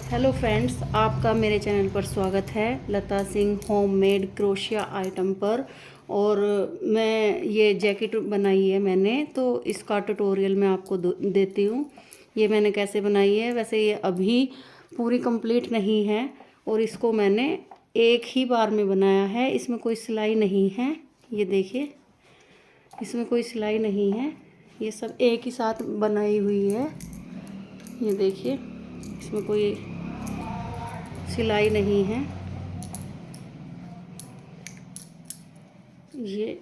Hello friends, आपका मेरे channel पर स्वागत है लता सिंह होममेड क्रोशिया आइटम पर। और मैं ये जैकेट बनाई है मैंने, तो इसका ट्यूटोरियल मैं आपको देती हूँ। ये मैंने कैसे बनाई है। वैसे ये अभी पूरी कंप्लीट नहीं है और इसको मैंने एक ही बार में बनाया है। इसमें कोई सिलाई नहीं है, ये देखिए, इसमें कोई सिलाई नहीं है। ये सब एक ही साथ बनाई हुई है। ये देखिए, इसमें कोई सिलाई नहीं है। ये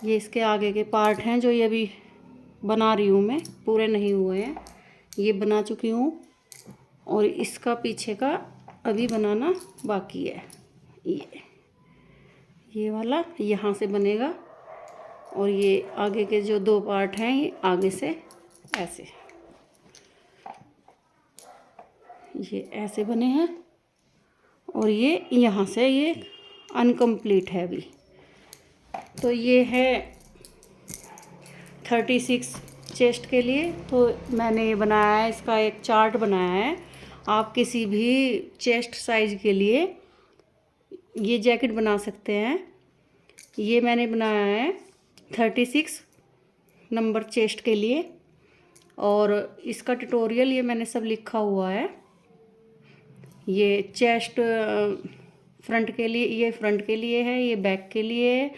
ये इसके आगे के पार्ट हैं जो ये अभी बना रही हूँ मैं, पूरे नहीं हुए हैं। ये बना चुकी हूँ और इसका पीछे का अभी बनाना बाकी है। ये वाला यहाँ से बनेगा और ये आगे के जो दो पार्ट हैं ये आगे से ऐसे, ये ऐसे बने हैं और ये यहाँ से ये अनकम्प्लीट है अभी। तो ये है 36 चेस्ट के लिए। तो मैंने ये बनाया है, इसका एक चार्ट बनाया है। आप किसी भी चेस्ट साइज के लिए ये जैकेट बना सकते हैं। ये मैंने बनाया है 36 नंबर चेस्ट के लिए और इसका ट्यूटोरियल ये मैंने सब लिखा हुआ है। ये चेस्ट फ्रंट के लिए, ये फ्रंट के लिए है, ये बैक के लिए है,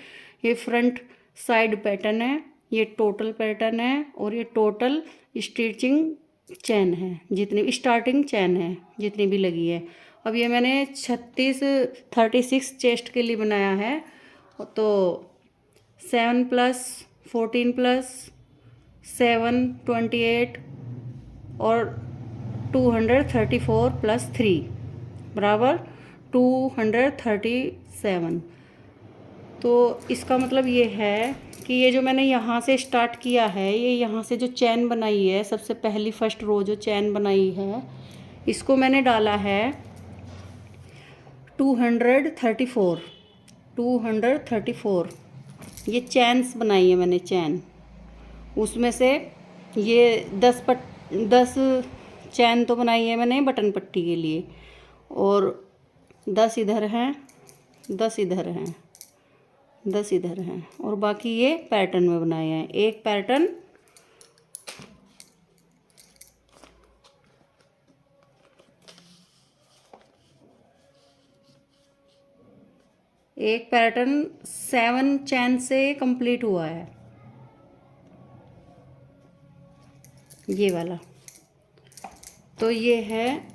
ये फ्रंट साइड पैटर्न है, ये टोटल पैटर्न है और ये टोटल स्टिचिंग चैन है, जितनी स्टार्टिंग चैन है जितनी भी लगी है। अब ये मैंने 36 चेस्ट के लिए बनाया है। तो 7 + 14 + 7 28 और 234 + 3 बराबर 237। तो इसका मतलब ये है कि ये जो मैंने यहाँ से स्टार्ट किया है, ये यहाँ से जो चैन बनाई है, सबसे पहली फर्स्ट रो जो चैन बनाई है, इसको मैंने डाला है 234 ये चैन्स बनाई है मैंने, चैन। उसमें से ये 10 चैन तो बनाई है मैंने बटन पट्टी के लिए और 10 इधर हैं, 10 इधर हैं, 10 इधर हैं और बाकी ये पैटर्न में बनाए हैं। एक पैटर्न एक पैटर्न 7 चैन से कंप्लीट हुआ है, ये वाला। तो ये है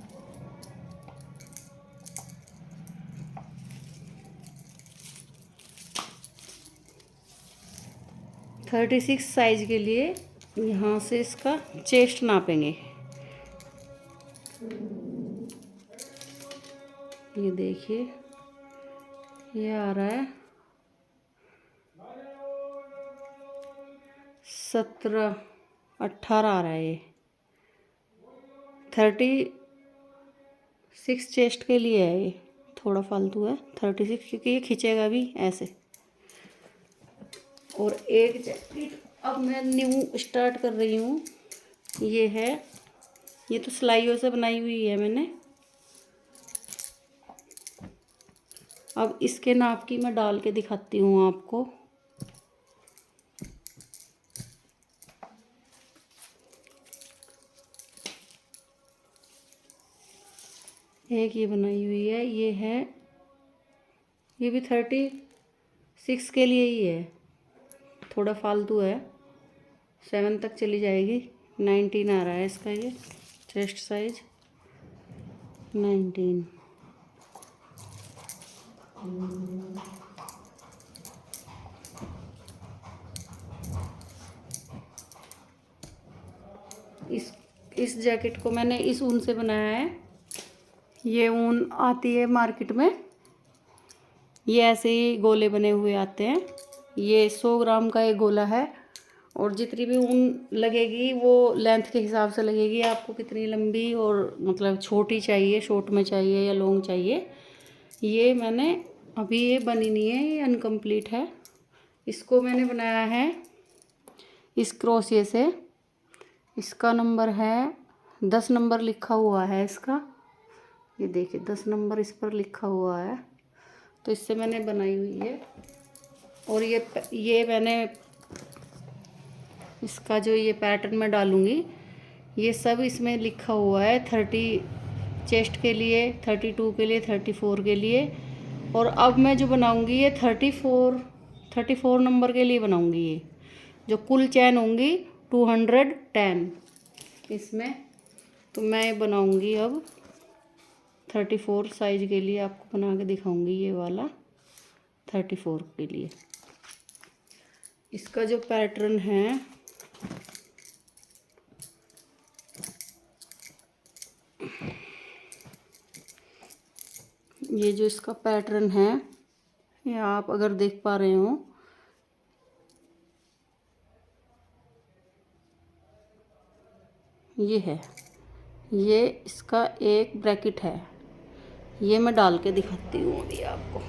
36 साइज के लिए। यहाँ से इसका चेस्ट नापेंगे। ये देखिए, ये आ रहा है 17 18 आ रहा है। ये 36 चेस्ट के लिए है। ये थोड़ा फालतू है 36 क्योंकि ये खींचेगा भी ऐसे। और एक जैकेट अब मैं न्यू स्टार्ट कर रही हूँ। ये है, ये तो सिलाइयों से बनाई हुई है मैंने। अब इसके नाप की मैं डाल के दिखाती हूँ आपको। एक ये बनाई हुई है, ये है, ये भी 36 के लिए ही है, थोड़ा फालतू है, 7 तक चली जाएगी। 19 आ रहा है इसका, ये चेस्ट साइज 19। इस जैकेट को मैंने इस ऊन से बनाया है। ये ऊन आती है मार्केट में, ये ऐसे ही गोले बने हुए आते हैं। ये 100 ग्राम का एक गोला है और जितनी भी ऊन लगेगी वो लेंथ के हिसाब से लगेगी। आपको कितनी लंबी और मतलब छोटी चाहिए, शॉर्ट में चाहिए या लॉन्ग चाहिए। ये मैंने अभी, ये बनी नहीं है, ये अनकम्प्लीट है। इसको मैंने बनाया है इस क्रोशिये से। इसका नंबर है 10 नंबर लिखा हुआ है इसका, ये देखिए 10 नंबर इस पर लिखा हुआ है। तो इससे मैंने बनाई हुई है। और ये मैंने इसका जो ये पैटर्न मैं डालूँगी, ये सब इसमें लिखा हुआ है। 30 चेस्ट के लिए, 32 के लिए, 34 के लिए। और अब मैं जो बनाऊँगी ये 34 नंबर के लिए बनाऊँगी। ये जो कुल चैन होंगी 210 इसमें। तो मैं बनाऊँगी अब 34 साइज के लिए, आपको बना के दिखाऊँगी ये वाला 34 के लिए। इसका जो पैटर्न है, ये जो इसका पैटर्न है, ये आप अगर देख पा रहे हो, ये है, ये इसका एक ब्रैकेट है। ये मैं डाल के दिखाती हूँ अभी आपको।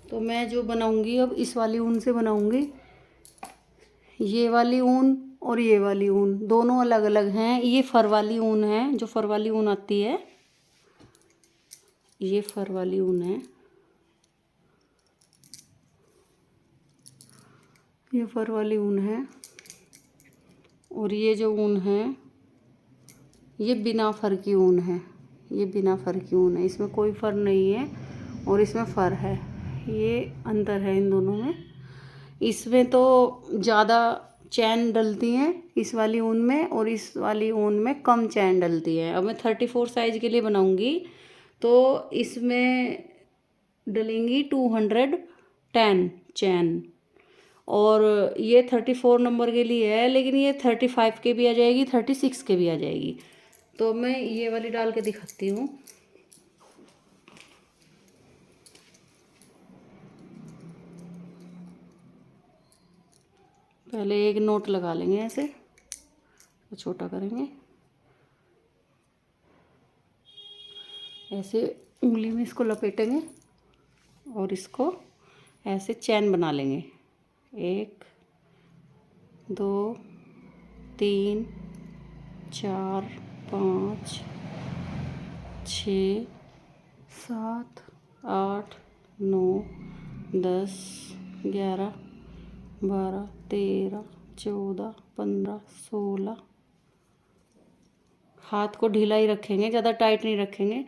तो मैं जो बनाऊंगी अब इस वाली ऊन से बनाऊंगी। ये वाली ऊन और ये वाली ऊन दोनों अलग अलग हैं। ये फर वाली ऊन है, जो फर वाली ऊन आती है, ये फर वाली ऊन है। ये फर वाली ऊन है। और ये जो ऊन है, ये बिना फर की ऊन है। ये बिना फर की ऊन है, इसमें कोई फर नहीं है और इसमें फर है। ये अंतर है इन दोनों में। इसमें तो ज़्यादा चैन डलती हैं इस वाली ऊन में, और इस वाली ऊन में कम चैन डलती है। अब मैं 34 साइज के लिए बनाऊंगी तो इसमें डलेंगी 210 चैन। और ये 34 नंबर के लिए है, लेकिन ये 35 के भी आ जाएगी, 36 के भी आ जाएगी। तो मैं ये वाली डाल के दिखाती हूँ। पहले एक नोट लगा लेंगे, ऐसे तो छोटा करेंगे, ऐसे उंगली में इसको लपेटेंगे और इसको ऐसे चैन बना लेंगे। 1 2 3 4 5 6 7 8 9 10 11 12 13 14 15 16। हाथ को ढीला ही रखेंगे, ज़्यादा टाइट नहीं रखेंगे।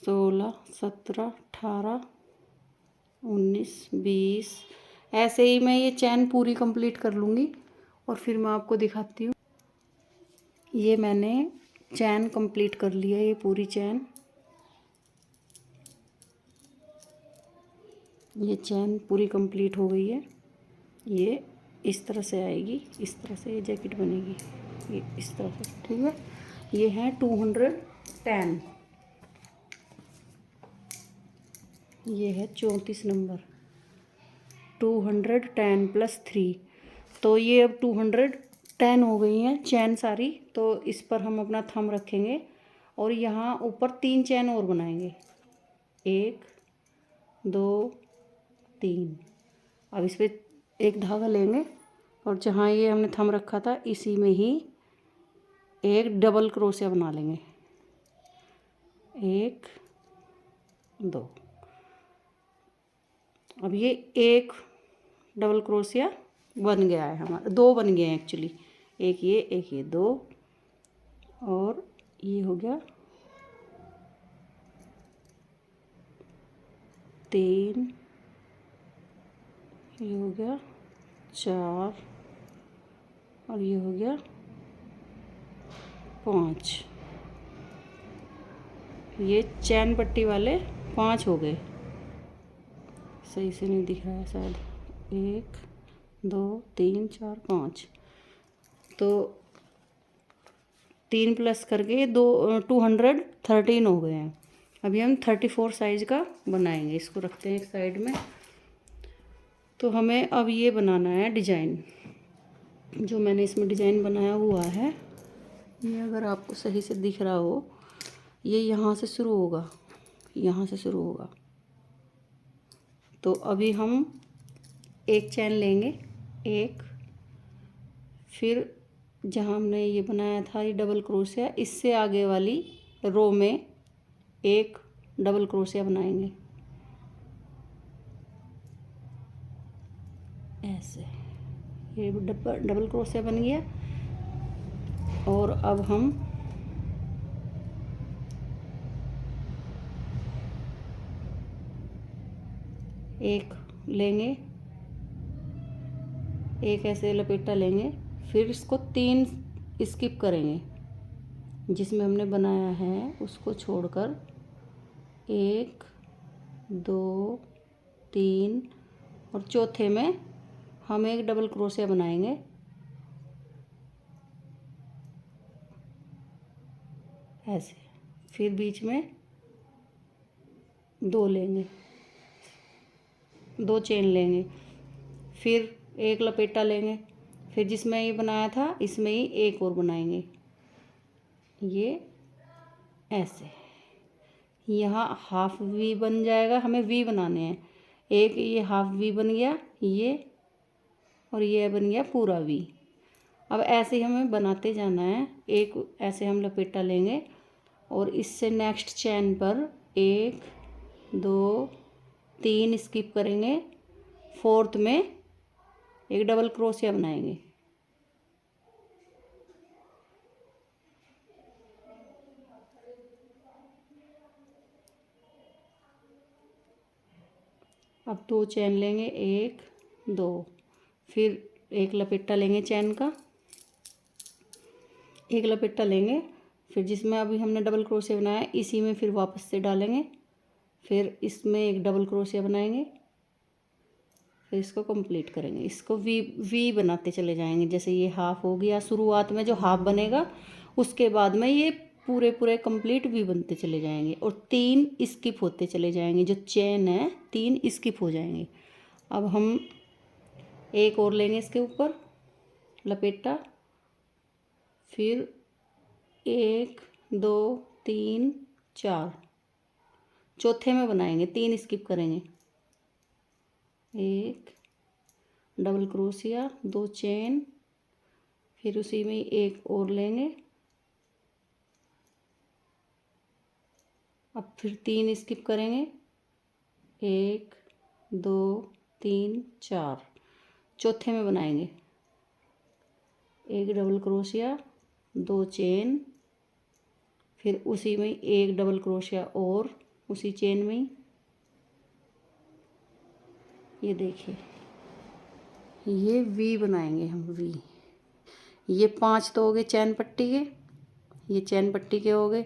16 17 18 19 20। ऐसे ही मैं ये चैन पूरी कंप्लीट कर लूँगी और फिर मैं आपको दिखाती हूँ। ये मैंने चैन कंप्लीट कर लिया, ये पूरी चैन। ये चैन पूरी कंप्लीट हो गई है। ये इस तरह से आएगी, इस तरह से ये जैकेट बनेगी, ये इस तरह से, ठीक है। ये है 210। ये है 34 नंबर, 210 + 3। तो ये अब 210 हो गई हैं चैन सारी। तो इस पर हम अपना थंब रखेंगे और यहाँ ऊपर 3 चैन और बनाएंगे, 1 2 3। अब इस पर एक धागा लेंगे और जहाँ ये हमने थंब रखा था इसी में ही एक डबल क्रोशिया बना लेंगे, 1 2। अब ये एक डबल क्रोशिया बन गया है हमारा, 2 बन गए हैं एक्चुअली, एक ये 2। और ये हो गया 3, ये हो गया 4 और ये हो गया 5। ये चैन पट्टी वाले 5 हो गए। सही से नहीं दिख रहा है शायद। 1 2 3 4 5। तो 3 प्लस करके 213 हो गए हैं। अभी हम 34 साइज का बनाएंगे। इसको रखते हैं एक साइड में। तो हमें अब ये बनाना है डिजाइन। जो मैंने इसमें डिजाइन बनाया हुआ है, ये अगर आपको सही से दिख रहा हो, ये यहाँ से शुरू होगा, यहाँ से शुरू होगा। तो अभी हम एक चैन लेंगे एक, फिर जहाँ हमने ये बनाया था ये डबल क्रोशिया, इससे आगे वाली रो में एक डबल क्रोशिया बनाएंगे ऐसे। ये डबल क्रोशिया बन गया। और अब हम एक लेंगे, एक ऐसे लपेटा लेंगे, फिर इसको 3 स्किप करेंगे, जिसमें हमने बनाया है उसको छोड़कर 1 2 3, और चौथे में हम एक डबल क्रोशिया बनाएंगे ऐसे। फिर बीच में 2 लेंगे, 2 चेन लेंगे, फिर एक लपेटा लेंगे, फिर जिसमें ये बनाया था इसमें ही एक और बनाएंगे ये ऐसे। यहाँ हाफ वी बन जाएगा, हमें वी बनाने हैं। एक ये हाफ वी बन गया ये, और ये बन गया पूरा वी। अब ऐसे ही हमें बनाते जाना है। एक ऐसे हम लपेटा लेंगे और इससे नेक्स्ट चैन पर 1 2 3 स्किप करेंगे, फोर्थ में एक डबल क्रोशिया बनाएंगे। अब 2 चैन लेंगे, 1 2, फिर एक लपेटा लेंगे चैन का, एक लपेटा लेंगे, फिर जिसमें अभी हमने डबल क्रोशिया बनाया इसी में फिर वापस से डालेंगे, फिर इसमें एक डबल क्रोशिया बनाएंगे, फिर इसको कंप्लीट करेंगे। इसको वी वी बनाते चले जाएंगे। जैसे ये हाफ हो गया, शुरुआत में जो हाफ बनेगा उसके बाद में ये पूरे पूरे कंप्लीट वी बनते चले जाएंगे, और 3 स्किप होते चले जाएंगे। जो चेन है 3 स्किप हो जाएंगे। अब हम एक और लेंगे इसके ऊपर लपेटा, फिर 1 2 3 4, चौथे में बनाएंगे, 3 स्किप करेंगे, एक डबल क्रोशिया, 2 चेन, फिर उसी में एक और लेंगे। अब फिर 3 स्किप करेंगे, 1 2 3 4, चौथे में बनाएंगे एक डबल क्रोशिया, 2 चेन, फिर उसी में एक डबल क्रोशिया और उसी चेन में ही। ये देखिए ये वी बनाएंगे हम वी। ये 5 तो हो गए चैन पट्टी के, ये चैन पट्टी के हो गए,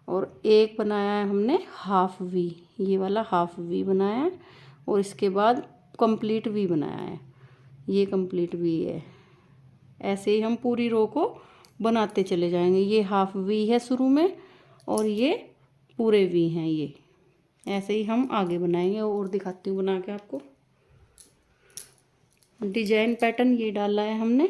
और एक बनाया है हमने हाफ वी, ये वाला हाफ वी बनाया है, और इसके बाद कंप्लीट वी बनाया है, ये कंप्लीट वी है। ऐसे ही हम पूरी रो को बनाते चले जाएंगे। ये हाफ वी है शुरू में, और ये पूरे वी हैं ये। ऐसे ही हम आगे बनाएंगे, और दिखाती हूँ बना के आपको। डिजाइन पैटर्न ये डाला है हमने,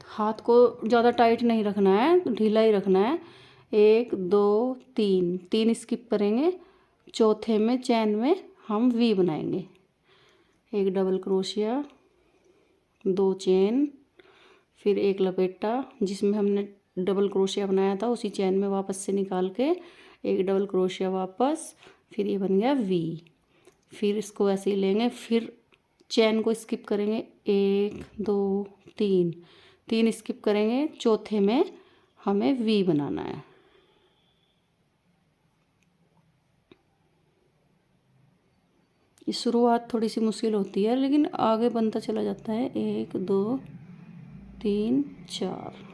हाथ को ज़्यादा टाइट नहीं रखना है, ढीला ही रखना है। 1 2 3, 3 स्किप करेंगे, चौथे में चैन में हम वी बनाएंगे, एक डबल क्रोशिया, 2 चेन, फिर एक लपेटा, जिसमें हमने डबल क्रोशिया बनाया था उसी चैन में वापस से निकाल के एक डबल क्रोशिया वापस, फिर ये बन गया वी। फिर इसको ऐसे ही लेंगे, फिर चैन को स्किप करेंगे, 1 2 3, 3 स्किप करेंगे, चौथे में हमें वी बनाना है। ये शुरुआत थोड़ी सी मुश्किल होती है, लेकिन आगे बनता चला जाता है। 1 2 3 4,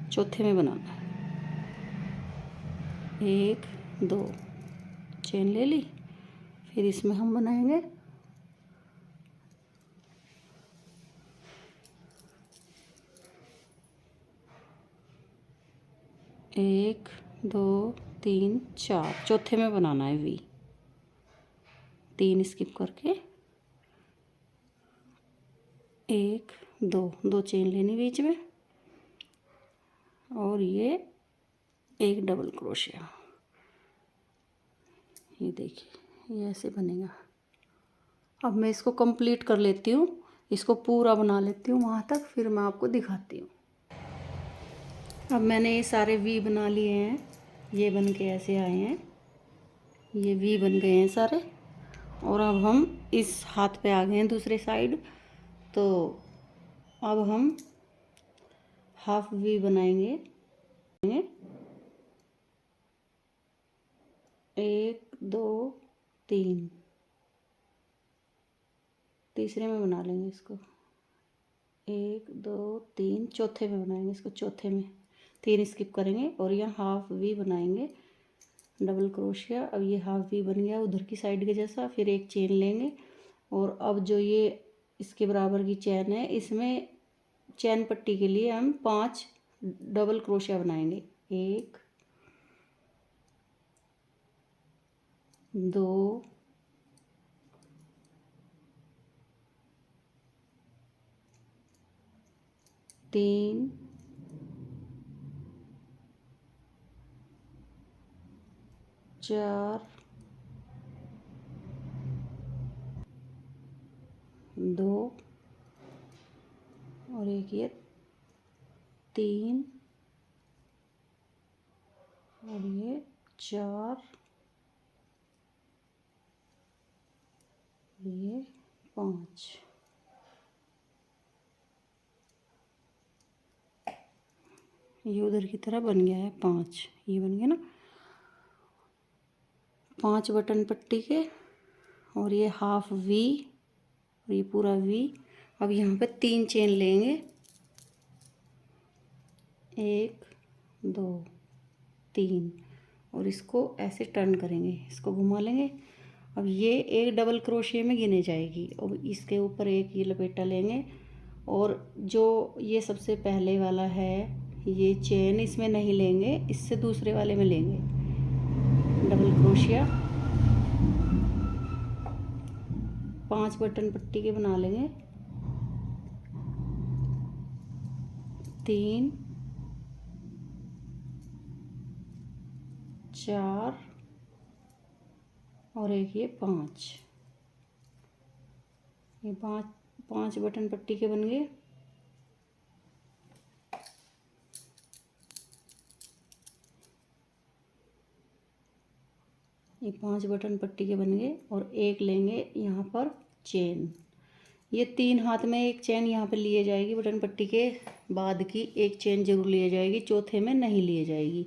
चौथे में बनाना है, 1 2 चेन ले ली, फिर इसमें हम बनाएंगे 1 2 3 4, चौथे में बनाना है वी, 3 स्किप करके 1 2 चेन लेनी बीच में, और ये एक डबल क्रोशिया। ये देखिए ये ऐसे बनेगा। अब मैं इसको कंप्लीट कर लेती हूँ, इसको पूरा बना लेती हूँ वहाँ तक, फिर मैं आपको दिखाती हूँ। अब मैंने ये सारे वी बना लिए हैं, ये बन के ऐसे आए हैं, ये वी बन गए हैं सारे। और अब हम इस हाथ पे आ गए हैं दूसरे साइड, तो अब हम हाफ वी बनाएंगे। एक दो तीन, तीसरे में बना लेंगे इसको। एक दो तीन, चौथे में बनाएंगे इसको, चौथे में 3 स्किप करेंगे और यहाँ हाफ वी बनाएंगे डबल क्रोशिया। अब ये हाफ वी बन गया उधर की साइड के जैसा। फिर एक चेन लेंगे और अब जो ये इसके बराबर की चैन है, इसमें चैन पट्टी के लिए हम 5 डबल क्रोशिया बनाएंगे। 1 2 3 4 2 और एक ये 3 और ये 4, ये 5। ये उधर की तरह बन गया है 5, ये बन गया ना 5 बटन पट्टी के। और ये हाफ वी और ये पूरा वी। अब यहाँ पे 3 चेन लेंगे, 1 2 3, और इसको ऐसे टर्न करेंगे, इसको घुमा लेंगे। अब ये एक डबल क्रोशिया में गिने जाएगी। और इसके ऊपर एक ये लपेटा लेंगे और जो ये सबसे पहले वाला है ये चेन इसमें नहीं लेंगे, इससे दूसरे वाले में लेंगे डबल क्रोशिया। 5 बटन पट्टी के बना लेंगे, 3 4 और एक ये 5। ये 5 बटन पट्टी के बन गए। ये 5 बटन पट्टी के बन गए और एक लेंगे यहाँ पर चेन। ये 3 हाथ में एक चेन यहाँ पे लिए जाएगी, बटन पट्टी के बाद की एक चेन जरूर लिए जाएगी, चौथे में नहीं लिए जाएगी।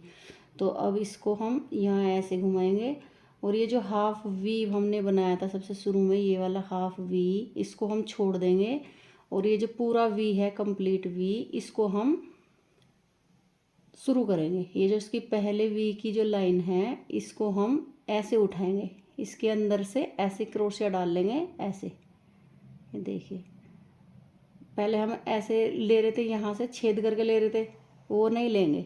तो अब इसको हम यहाँ ऐसे घुमाएंगे और ये जो हाफ वी हमने बनाया था सबसे शुरू में, ये वाला हाफ वी, इसको हम छोड़ देंगे। और ये जो पूरा वी है कंप्लीट वी, इसको हम शुरू करेंगे। ये जो इसकी पहले वी की जो लाइन है, इसको हम ऐसे उठाएंगे, इसके अंदर से ऐसे क्रोशिया डाल लेंगे ऐसे। ये देखिए पहले हम ऐसे ले रहे थे, यहाँ से छेद करके ले रहे थे, वो नहीं लेंगे।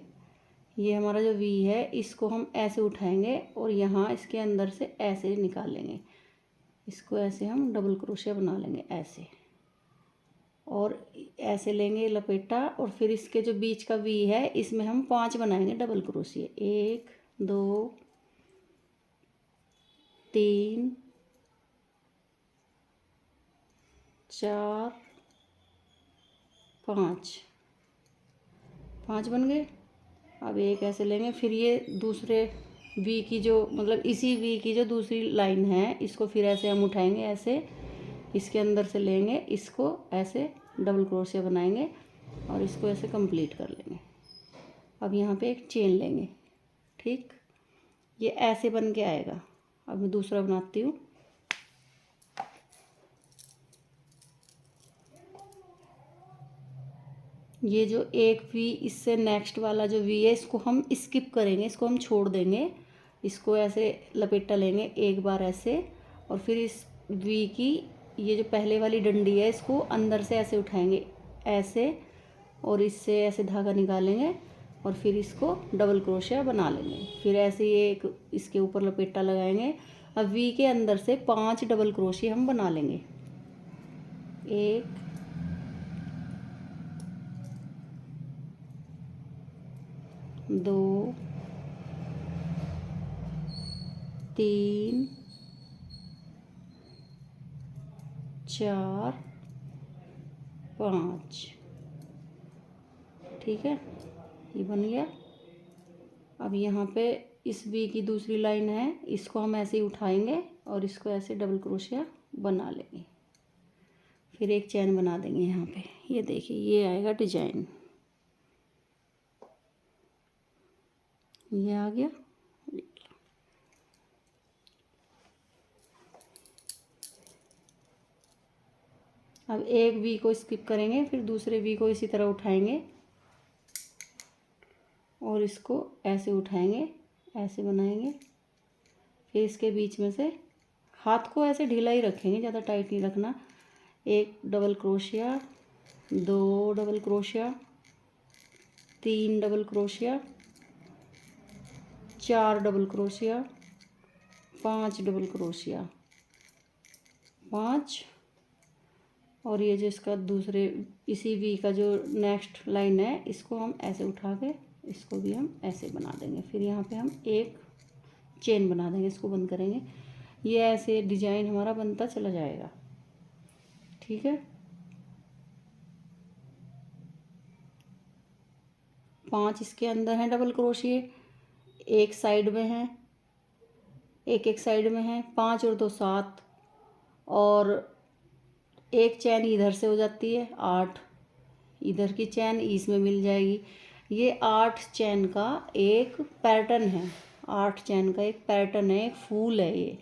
ये हमारा जो वी है इसको हम ऐसे उठाएंगे और यहाँ इसके अंदर से ऐसे निकाल लेंगे। इसको ऐसे हम डबल क्रोशिया बना लेंगे ऐसे, और ऐसे लेंगे लपेटा। और फिर इसके जो बीच का वी है इसमें हम 5 बनाएंगे डबल क्रोशिया। 1 2 3 4 5 बन गए। अब एक ऐसे लेंगे, फिर ये दूसरे वी की जो मतलब इसी वी की जो दूसरी लाइन है, इसको फिर ऐसे हम उठाएंगे ऐसे, इसके अंदर से लेंगे, इसको ऐसे डबल क्रोशिया बनाएंगे और इसको ऐसे कंप्लीट कर लेंगे। अब यहाँ पे एक चेन लेंगे, ठीक, ये ऐसे बन के आएगा। अब मैं दूसरा बनाती हूँ। ये जो एक वी, इससे नेक्स्ट वाला जो वी है इसको हम स्किप करेंगे, इसको हम छोड़ देंगे। इसको ऐसे लपेटा लेंगे एक बार ऐसे, और फिर इस वी की ये जो पहले वाली डंडी है इसको अंदर से ऐसे उठाएंगे ऐसे, और इससे ऐसे धागा निकालेंगे और फिर इसको डबल क्रोशिया बना लेंगे। फिर ऐसे ये एक इसके ऊपर लपेटा लगाएंगे। अब वी के अंदर से 5 डबल क्रोशिया हम बना लेंगे। 1 2 3 4 5। ठीक है, ये बन गया। अब यहाँ पे इस वी की दूसरी लाइन है, इसको हम ऐसे ही उठाएंगे और इसको ऐसे डबल क्रोशिया बना लेंगे, फिर एक चैन बना देंगे यहाँ पे। ये देखिए, ये आएगा डिजाइन, ये आ गया। अब एक वी को स्किप करेंगे, फिर दूसरे वी को इसी तरह उठाएंगे और इसको ऐसे उठाएंगे, ऐसे बनाएंगे। फिर इसके बीच में से हाथ को ऐसे ढीला ही रखेंगे, ज़्यादा टाइट नहीं रखना। एक double crochet, 2 double crochet, 3 double crochet, 4 double crochet, 5 double crochet, 5। और ये जो इसका दूसरे इसी वी का जो नेक्स्ट लाइन है, इसको हम ऐसे उठा के इसको भी हम ऐसे बना देंगे। फिर यहाँ पे हम एक चेन बना देंगे, इसको बंद करेंगे। ये ऐसे डिजाइन हमारा बनता चला जाएगा। ठीक है, 5 इसके अंदर हैं डबल क्रोशिए, एक साइड में है, एक साइड में है। 5 और 2 7, और एक चैन इधर से हो जाती है 8, इधर की चैन इसमें मिल जाएगी। ये 8 चैन का एक पैटर्न है, 8 चैन का एक पैटर्न है, एक फूल है ये।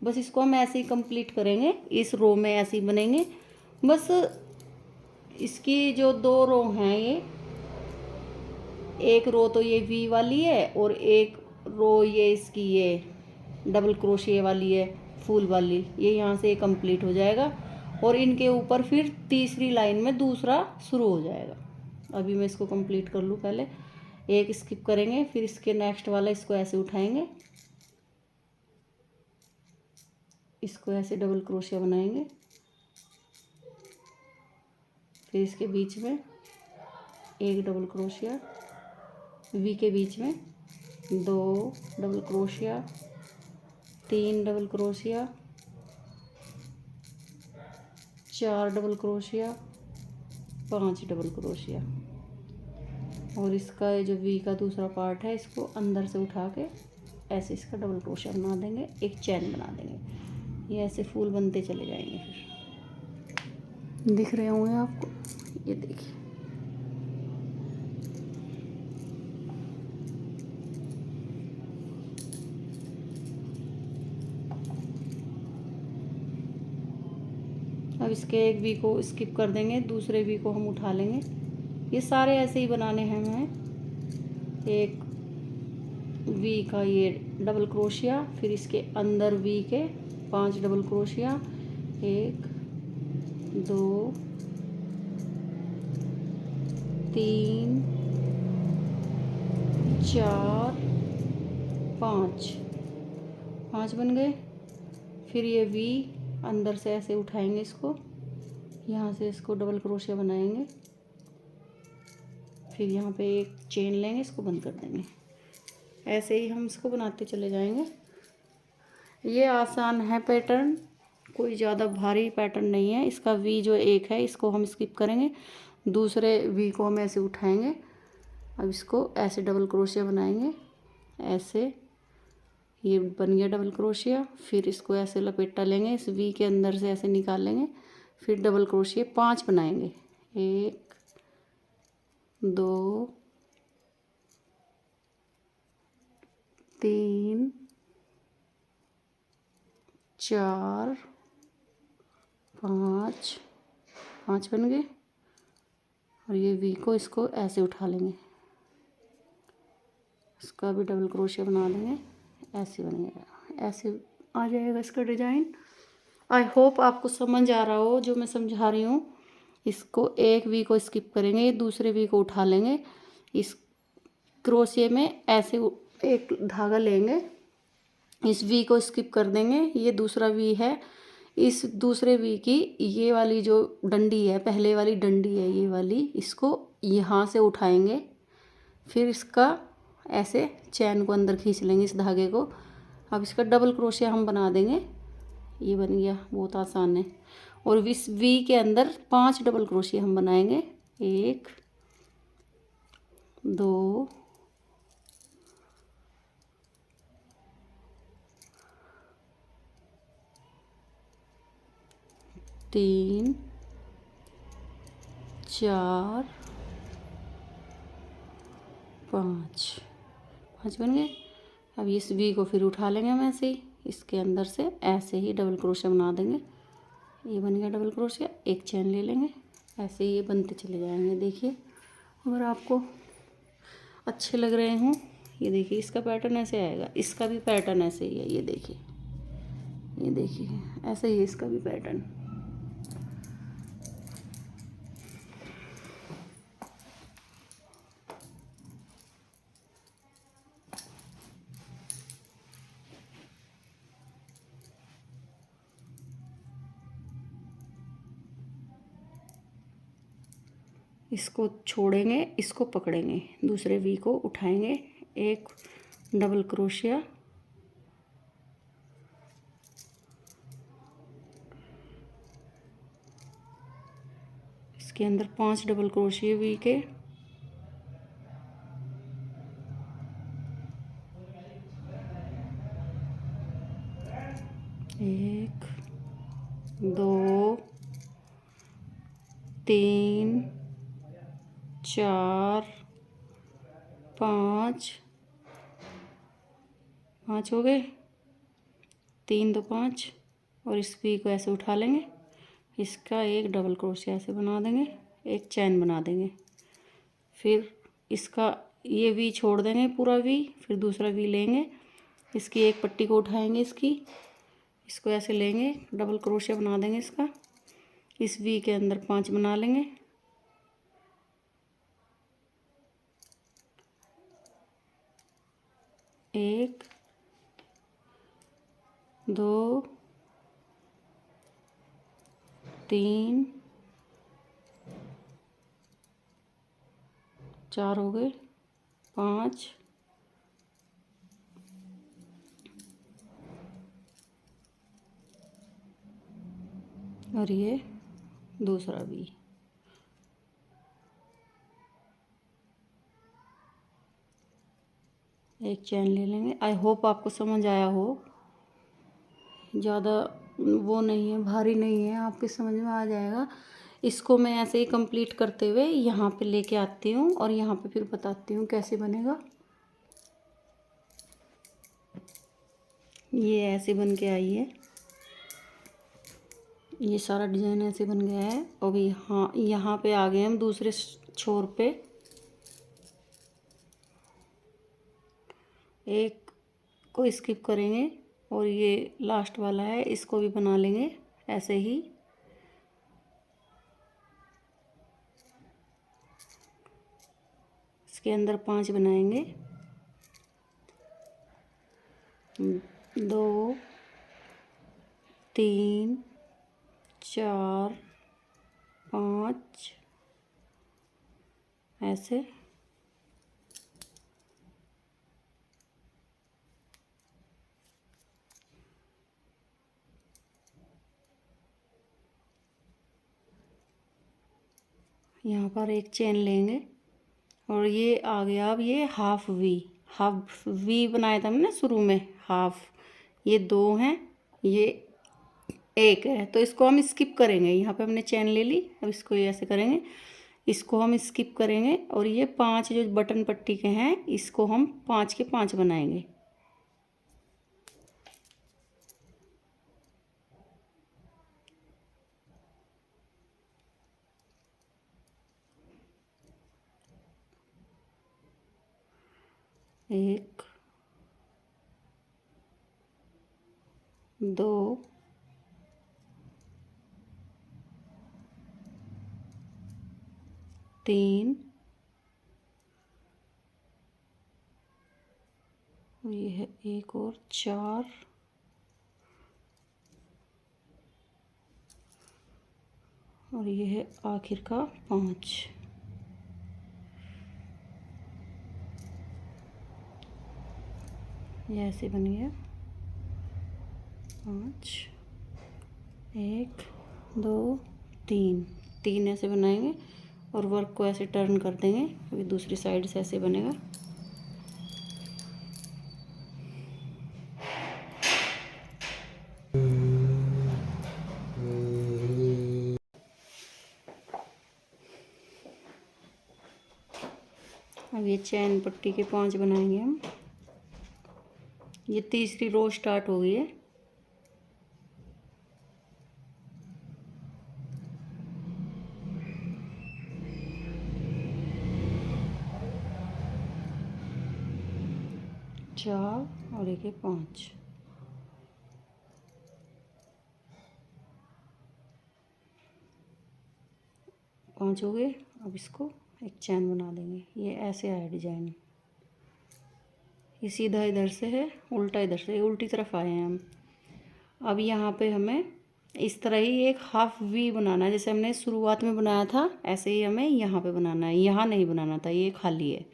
बस इसको हम ऐसे ही कंप्लीट करेंगे, इस रो में ऐसे ही बनेंगे। बस इसकी जो 2 रो हैं, ये एक रो तो ये वी वाली है और एक रो ये इसकी ये डबल क्रोशिए वाली है, फूल वाली। ये यहाँ से कंप्लीट हो जाएगा और इनके ऊपर फिर तीसरी लाइन में दूसरा शुरू हो जाएगा। अभी मैं इसको कंप्लीट कर लूँ, पहले एक स्किप करेंगे, फिर इसके नेक्स्ट वाला इसको ऐसे उठाएंगे, इसको ऐसे डबल क्रोशिया बनाएंगे। फिर इसके बीच में एक डबल क्रोशिया, वी के बीच में 2 double crochet, 3 double crochet, 4 double crochet, 5 double crochet. और इसका ये जो वी का दूसरा पार्ट है, इसको अंदर से उठा के ऐसे इसका डबल क्रोशिया बना देंगे, एक चैन बना देंगे। ये ऐसे फूल बनते चले जाएंगे। फिर दिख रहे होंगे आपको, ये देखिए। अब इसके एक वी को स्किप कर देंगे, दूसरे वी को हम उठा लेंगे। ये सारे ऐसे ही बनाने हैं हमें। एक वी का ये डबल क्रोशिया, फिर इसके अंदर वी के 5 डबल क्रोशिया, 1 2 3 4 5 बन गए। फिर ये वी अंदर से ऐसे उठाएंगे, इसको यहाँ से इसको डबल क्रोशिया बनाएंगे। फिर यहाँ पे एक चेन लेंगे, इसको बंद कर देंगे। ऐसे ही हम इसको बनाते चले जाएंगे। ये आसान है पैटर्न, कोई ज़्यादा भारी पैटर्न नहीं है। इसका वी जो एक है, इसको हम स्किप करेंगे, दूसरे वी को हम ऐसे उठाएंगे। अब इसको ऐसे डबल क्रोशिया बनाएंगे, ऐसे ये बन गया डबल क्रोशिया। फिर इसको ऐसे लपेटा लेंगे, इस वी के अंदर से ऐसे निकाल लेंगे। फिर डबल क्रोशिया 5 बनाएंगे, 1 2 3 4 5 बन गए। और ये वी को इसको ऐसे उठा लेंगे, इसका भी डबल क्रोशिया बना देंगे, ऐसे बनेगा, ऐसे आ जाएगा इसका डिजाइन। आई होप आपको समझ आ रहा हो जो मैं समझा रही हूँ। इसको एक वी को स्किप करेंगे, दूसरे वी को उठा लेंगे, इस क्रोशिया में ऐसे एक धागा लेंगे, इस वी को स्किप कर देंगे। ये दूसरा वी है, इस दूसरे वी की ये वाली जो डंडी है, पहले वाली डंडी है ये वाली, इसको यहाँ से उठाएंगे। फिर इसका ऐसे चैन को अंदर खींच लेंगे इस धागे को। अब इसका डबल क्रोशिया हम बना देंगे। ये बन गया, बहुत आसान है। और इस वी के अंदर 5 डबल क्रोशिया हम बनाएंगे। 1 2 3 4 5 बन गए। अब इस वी को फिर उठा लेंगे हम ऐसे ही, इसके अंदर से ऐसे ही डबल क्रोशिया बना देंगे। ये बन गया डबल क्रोशिया। एक चैन ले लेंगे, ऐसे ही ये बनते चले जाएंगे। देखिए, अगर आपको अच्छे लग रहे हों, ये देखिए इसका पैटर्न ऐसे आएगा, इसका भी पैटर्न ऐसे ही है। ये देखिए, ये देखिए ऐसे ही इसका भी पैटर्न। इसको छोड़ेंगे, इसको पकड़ेंगे, दूसरे वी को उठाएंगे, एक डबल क्रोशिया, इसके अंदर 5 डबल क्रोशिया वी के, एक 2 3 4 5 हो गए। 3 2 5। और इस वी को ऐसे उठा लेंगे, इसका एक डबल क्रोशिया ऐसे बना देंगे, एक चैन बना देंगे। फिर इसका ये वी छोड़ देंगे पूरा वी, फिर दूसरा वी लेंगे, इसकी एक पट्टी को उठाएंगे, इसको ऐसे लेंगे, डबल क्रोशिया बना देंगे इसका। इस वी के अंदर 5 बना लेंगे, एक 2 3 4 हो गए, 5 और ये दूसरा भी। एक चैन ले लेंगे। आई होप आपको समझ आया हो, ज़्यादा वो नहीं है, भारी नहीं है, आपके समझ में आ जाएगा। इसको मैं ऐसे ही कंप्लीट करते हुए यहाँ पे लेके आती हूँ और यहाँ पे फिर बताती हूँ कैसे बनेगा। ये ऐसे बन के आई है, ये सारा डिज़ाइन ऐसे बन गया है। और यहाँ पे आ गए हम दूसरे छोर पे। एक को स्किप करेंगे और ये लास्ट वाला है, इसको भी बना लेंगे ऐसे ही। इसके अंदर 5 बनाएंगे, 2 3 4 5 ऐसे। यहाँ पर एक चेन लेंगे और ये आ गया। अब ये हाफ वी बनाया था हमने शुरू में, हाफ। ये 2 हैं, ये 1 है, तो इसको हम स्किप करेंगे। यहाँ पे हमने चेन ले ली, अब इसको ये ऐसे करेंगे, इसको हम स्किप करेंगे और ये 5 जो बटन पट्टी के हैं, इसको हम 5 के 5 बनाएंगे। एक 2 3 ये है 1 और 4 और ये है आखिर का 5। ये ऐसे बन गया 5, 1 2 3, 3 ऐसे बनाएंगे और वर्क को ऐसे टर्न कर देंगे। अभी दूसरी साइड से ऐसे बनेगा। अब ये चैन पट्टी के 5 बनाएंगे हम। ये तीसरी रो स्टार्ट हो गई है। चार और एक 5, पाँच हो गए। अब इसको एक चैन बना देंगे। ये ऐसे आया डिजाइन, ये सीधा इधर से है, उल्टा इधर से, उल्टी तरफ आए हैं हम। अब यहाँ पे हमें इस तरह ही एक हाफ वी बनाना है, जैसे हमने शुरुआत में बनाया था ऐसे ही हमें यहाँ पे बनाना है। यहाँ नहीं बनाना था, ये खाली है।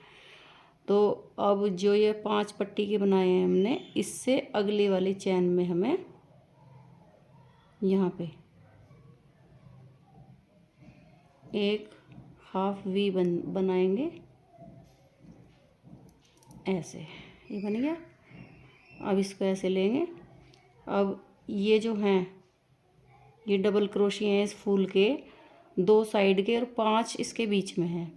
तो अब जो ये 5 पट्टी के बनाए हैं हमने, इससे अगली वाली चैन में हमें यहाँ पे एक हाफ वी बनाएंगे ऐसे। ये बन गया। अब इसको ऐसे लेंगे। अब ये जो हैं, ये डबल क्रोशिया हैं इस फूल के 2 साइड के और 5 इसके बीच में हैं।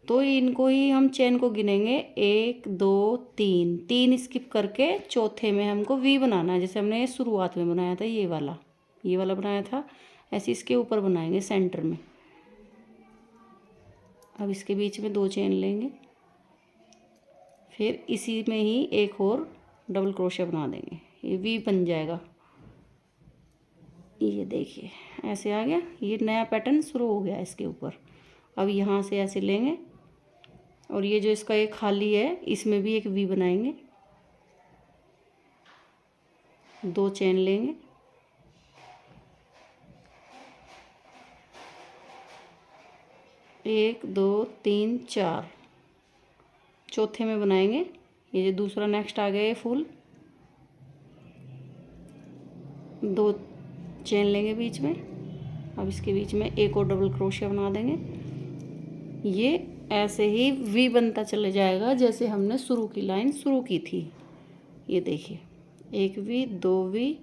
तो इनको ही हम चेन को गिनेंगे 1 2 3, 3 स्किप करके चौथे में हमको वी बनाना है, जैसे हमने शुरुआत में बनाया था। ये वाला बनाया था, ऐसे इसके ऊपर बनाएंगे सेंटर में। अब इसके बीच में 2 चेन लेंगे, फिर इसी में ही एक और डबल क्रोशिया बना देंगे। ये वी बन जाएगा। ये देखिए ऐसे आ गया। ये नया पैटर्न शुरू हो गया इसके ऊपर। अब यहाँ से ऐसे लेंगे और ये जो इसका एक खाली है इसमें भी एक वी बनाएंगे। 2 चेन लेंगे, एक 2 3 4, चौथे में बनाएंगे। ये जो दूसरा नेक्स्ट आ गया ये फूल, 2 चेन लेंगे बीच में। अब इसके बीच में एक और डबल क्रोशिया बना देंगे। ये ऐसे ही वी बनता चले जाएगा जैसे हमने शुरू की लाइन शुरू की थी। ये देखिए 1 वी 2 वी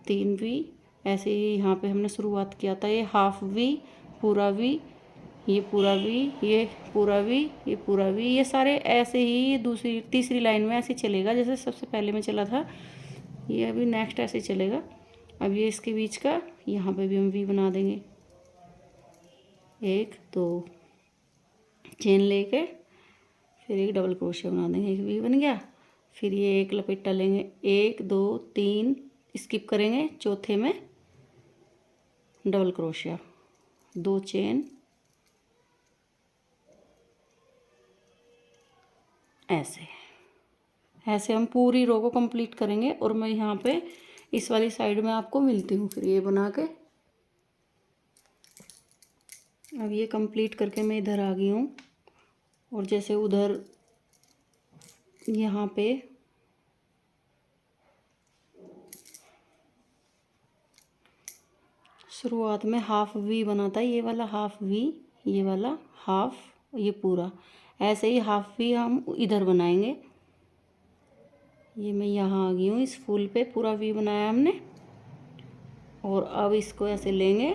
3 वी, ऐसे ही यहाँ पे हमने शुरुआत किया था। ये हाफ वी, पूरा वी, ये पूरा वी, ये पूरा वी, ये पूरा वी, ये सारे ऐसे ही दूसरी तीसरी लाइन में ऐसे चलेगा जैसे सबसे पहले में चला था। ये अभी नेक्स्ट ऐसे चलेगा। अब ये इसके बीच का यहाँ पे भी हम वी बना देंगे। 1 2 चेन लेके फिर एक डबल क्रोशिया बना देंगे। एक वी बन गया। फिर ये एक लपेटा लेंगे, 1 2 3 स्किप करेंगे, चौथे में डबल क्रोशिया, 2 चेन ऐसे। ऐसे हम पूरी रो को कंप्लीट करेंगे और मैं यहाँ पे इस वाली साइड में आपको मिलती हूँ फिर ये बना के। अब ये कंप्लीट करके मैं इधर आ गई हूँ और जैसे उधर यहाँ पे शुरुआत में हाफ वी बना था, ये वाला हाफ वी, ये वाला हाफ, ये पूरा ऐसे ही हाफ वी हम इधर बनाएंगे। ये मैं यहाँ आ गई हूँ, इस फूल पे पूरा वी बनाया हमने। और अब इसको ऐसे लेंगे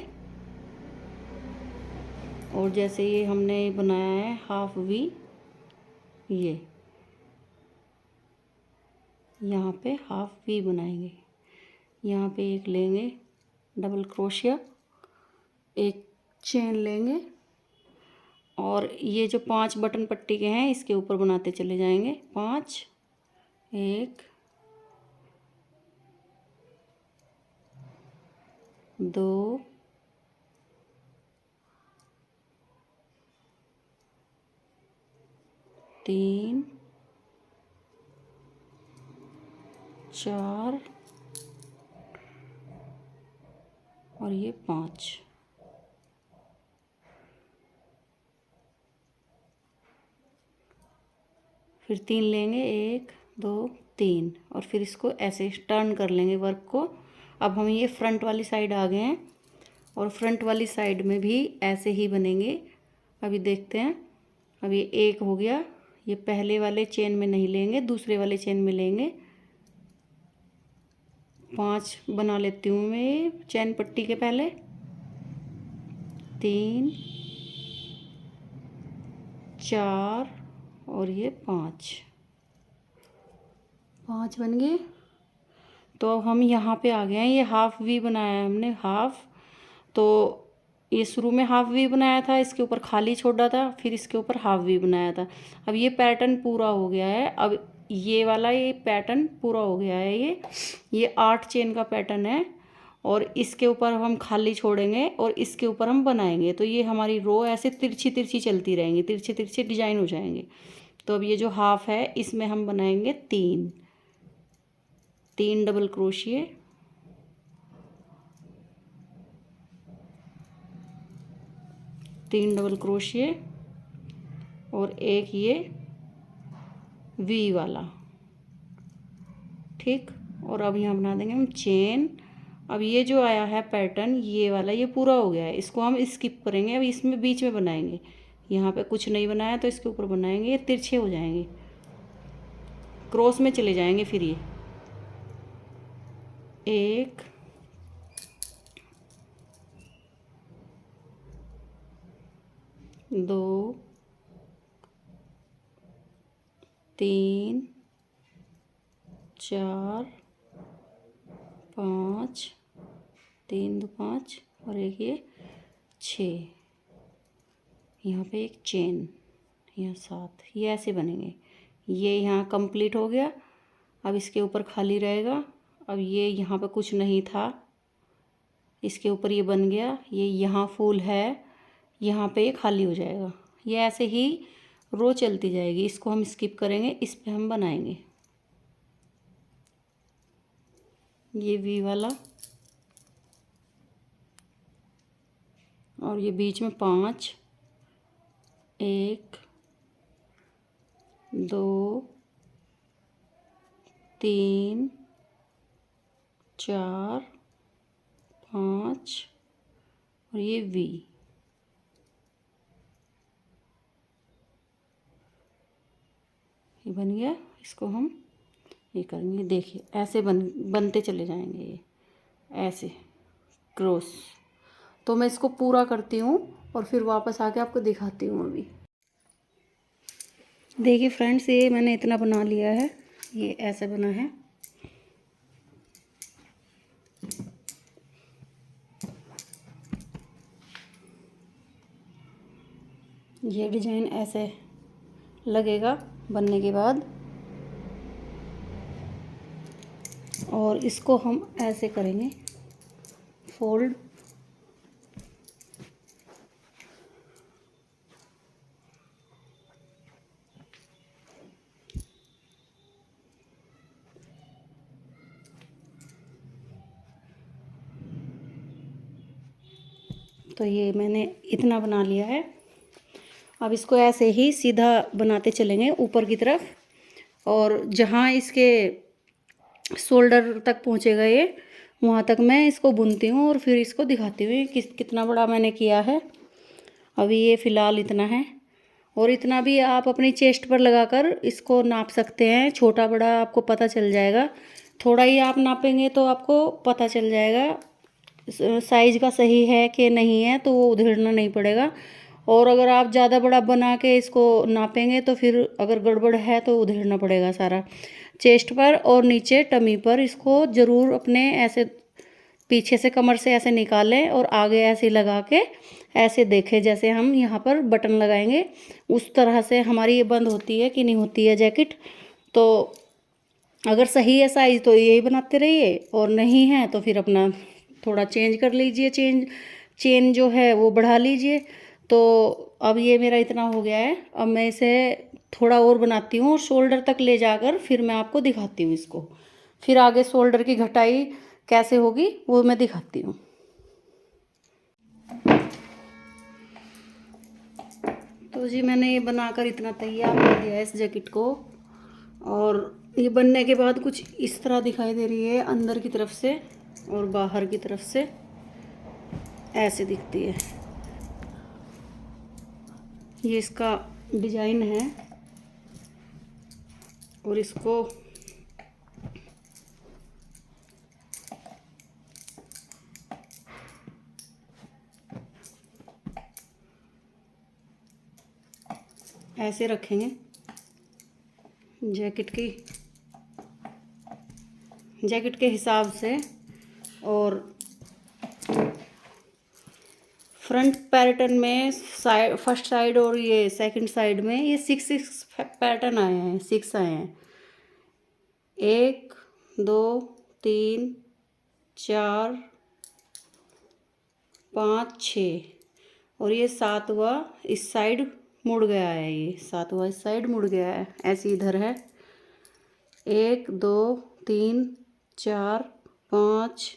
और जैसे ये हमने बनाया है हाफ वी, ये यहाँ पे हाफ वी बनाएंगे। यहाँ पे एक लेंगे डबल क्रोशिया, एक चेन लेंगे और ये जो 5 बटन पट्टी के हैं इसके ऊपर बनाते चले जाएंगे। 5 1 2 3 4 और ये 5। फिर 3 लेंगे, 1 2 3 और फिर इसको ऐसे टर्न कर लेंगे वर्क को। अब हम ये फ्रंट वाली साइड आ गए हैं और फ्रंट वाली साइड में भी ऐसे ही बनेंगे। अभी देखते हैं। अब ये एक हो गया, ये पहले वाले चेन में नहीं लेंगे, दूसरे वाले चेन में लेंगे। 5 बना लेती हूँ मैं चैन पट्टी के पहले। 3 4 और ये 5 बन गए। तो अब हम यहाँ पे आ गए हैं। ये हाफ वी बनाया है हमने, हाफ। तो ये शुरू में हाफ वी बनाया था, इसके ऊपर खाली छोड़ा था, फिर इसके ऊपर हाफ वी बनाया था। अब ये पैटर्न पूरा हो गया है। अब ये वाला ये पैटर्न पूरा हो गया है। ये 8 चेन का पैटर्न है और इसके ऊपर हम खाली छोड़ेंगे और इसके ऊपर हम बनाएंगे। तो ये हमारी रो ऐसे तिरछी तिरछी चलती रहेंगी, तिरछे तिरछे डिजाइन हो जाएंगे। तो अब ये जो हाफ है इसमें हम बनाएंगे 3 डबल क्रोशिए, 3 डबल क्रोशिए और एक ये वी वाला, ठीक। और अब यहाँ बना देंगे हम चेन। अब ये जो आया है पैटर्न ये वाला, ये पूरा हो गया है, इसको हम स्किप करेंगे। अब इसमें बीच में बनाएंगे, यहाँ पे कुछ नहीं बनाया तो इसके ऊपर बनाएंगे। ये तिरछे हो जाएंगे, क्रॉस में चले जाएंगे। फिर ये 1 2 3 4 5 3 2 5 और एक ये 6। यहाँ पे एक चेन, यहाँ 7। ये ऐसे बनेंगे। ये यहाँ कंप्लीट हो गया। अब इसके ऊपर खाली रहेगा। अब ये यहाँ पे कुछ नहीं था, इसके ऊपर ये बन गया। ये यहाँ फूल है, यहाँ पे ये खाली हो जाएगा। ये ऐसे ही रो चलती जाएगी। इसको हम स्किप करेंगे, इस पे हम बनाएंगे ये वी वाला। और ये बीच में 5 1 2 3 4 5 और ये वी। ये बन गया। इसको हम ये करेंगे, देखिए ऐसे बनते चले जाएंगे ये ऐसे क्रॉस। तो मैं इसको पूरा करती हूँ और फिर वापस आके आपको दिखाती हूँ। अभी देखिए फ्रेंड्स, ये मैंने इतना बना लिया है, ये ऐसे बना है। ये डिजाइन ऐसे लगेगा बनने के बाद। और इसको हम ऐसे करेंगे फोल्ड। तो ये मैंने इतना बना लिया है। अब इसको ऐसे ही सीधा बनाते चलेंगे ऊपर की तरफ, और जहाँ इसके शोल्डर तक पहुँचेगा ये, वहाँ तक मैं इसको बुनती हूँ और फिर इसको दिखाती हूँ कितना बड़ा मैंने किया है। अभी ये फ़िलहाल इतना है, और इतना भी आप अपनी चेस्ट पर लगाकर इसको नाप सकते हैं। छोटा बड़ा आपको पता चल जाएगा। थोड़ा ही आप नापेंगे तो आपको पता चल जाएगा साइज का सही है कि नहीं है, तो वो उधेड़ना नहीं पड़ेगा। और अगर आप ज़्यादा बड़ा बना के इसको नापेंगे तो फिर अगर गड़बड़ है तो उधेड़ना पड़ेगा सारा। चेस्ट पर और नीचे टमी पर इसको ज़रूर अपने ऐसे पीछे से कमर से ऐसे निकालें और आगे ऐसे लगा के ऐसे देखें, जैसे हम यहाँ पर बटन लगाएंगे उस तरह से हमारी ये बंद होती है कि नहीं होती है जैकेट। तो अगर सही है साइज़ तो यही बनाते रहिए, और नहीं है तो फिर अपना थोड़ा चेंज कर लीजिए, चेन जो है वो बढ़ा लीजिए। तो अब ये मेरा इतना हो गया है। अब मैं इसे थोड़ा और बनाती हूँ और शोल्डर तक ले जाकर फिर मैं आपको दिखाती हूँ इसको। फिर आगे शोल्डर की घटाई कैसे होगी वो मैं दिखाती हूँ। तो जी मैंने ये बनाकर इतना तैयार कर दिया है इस जैकेट को, और ये बनने के बाद कुछ इस तरह दिखाई दे रही है, अंदर की तरफ से और बाहर की तरफ से ऐसे दिखती है। ये इसका डिजाइन है और इसको ऐसे रखेंगे जैकेट के हिसाब से। और फ्रंट पैटर्न में साइड, फर्स्ट साइड और ये सेकंड साइड में ये 6 पैटर्न आए हैं, 6 आए हैं। 1 2 3 4 5 6 और ये 7वां इस साइड मुड़ गया है। ये 7वां इस साइड मुड़ गया है, ऐसे इधर है। 1 2 3 4 5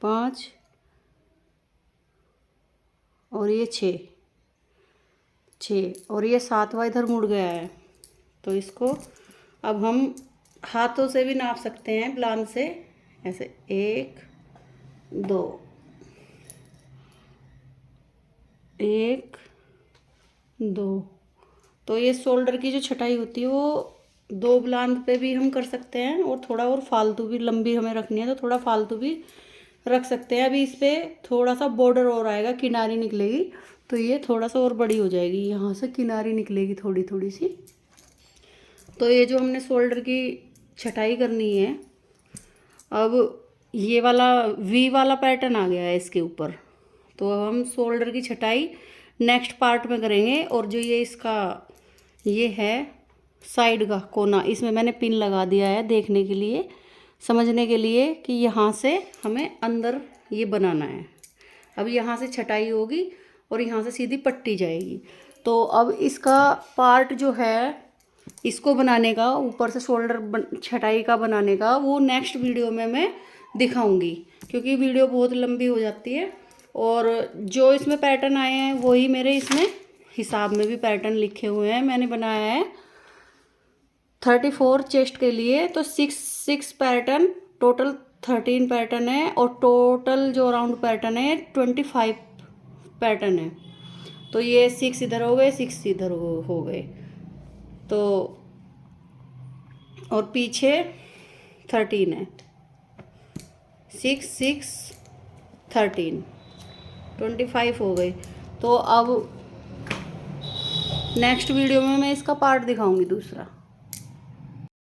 5 और ये 6 और ये 7वां इधर मुड़ गया है। तो इसको अब हम हाथों से भी नाप सकते हैं, प्लान से ऐसे 1 2 1 2। तो ये शोल्डर की जो छटाई होती है वो 2 बुलंद पे भी हम कर सकते हैं और थोड़ा और फालतू भी, लंबी हमें रखनी है तो थोड़ा फालतू भी रख सकते हैं। अभी इस पर थोड़ा सा बॉर्डर और आएगा, किनारी निकलेगी तो ये थोड़ा सा और बड़ी हो जाएगी, यहाँ से किनारी निकलेगी थोड़ी थोड़ी सी। तो ये जो हमने शोल्डर की छटाई करनी है, अब ये वाला वी वाला पैटर्न आ गया है इसके ऊपर, तो हम शोल्डर की छटाई नेक्स्ट पार्ट में करेंगे। और जो ये इसका ये है साइड का कोना, इसमें मैंने पिन लगा दिया है देखने के लिए, समझने के लिए कि यहाँ से हमें अंदर ये बनाना है। अब यहाँ से छटाई होगी और यहाँ से सीधी पट्टी जाएगी। तो अब इसका पार्ट जो है, इसको बनाने का, ऊपर से शोल्डर छटाई का बनाने का, वो नेक्स्ट वीडियो में मैं दिखाऊंगी, क्योंकि वीडियो बहुत लंबी हो जाती है। और जो इसमें पैटर्न आए हैं वही मेरे इसमें हिसाब में भी पैटर्न लिखे हुए हैं। मैंने बनाया है 34 चेस्ट के लिए, तो 6 पैटर्न, टोटल 13 पैटर्न है और टोटल जो राउंड पैटर्न है 25 पैटर्न है। तो ये 6 इधर हो गए, 6 इधर हो गए, तो और पीछे 13 है, 6 6 13 25 हो गए। तो अब नेक्स्ट वीडियो में मैं इसका पार्ट दिखाऊंगी दूसरा।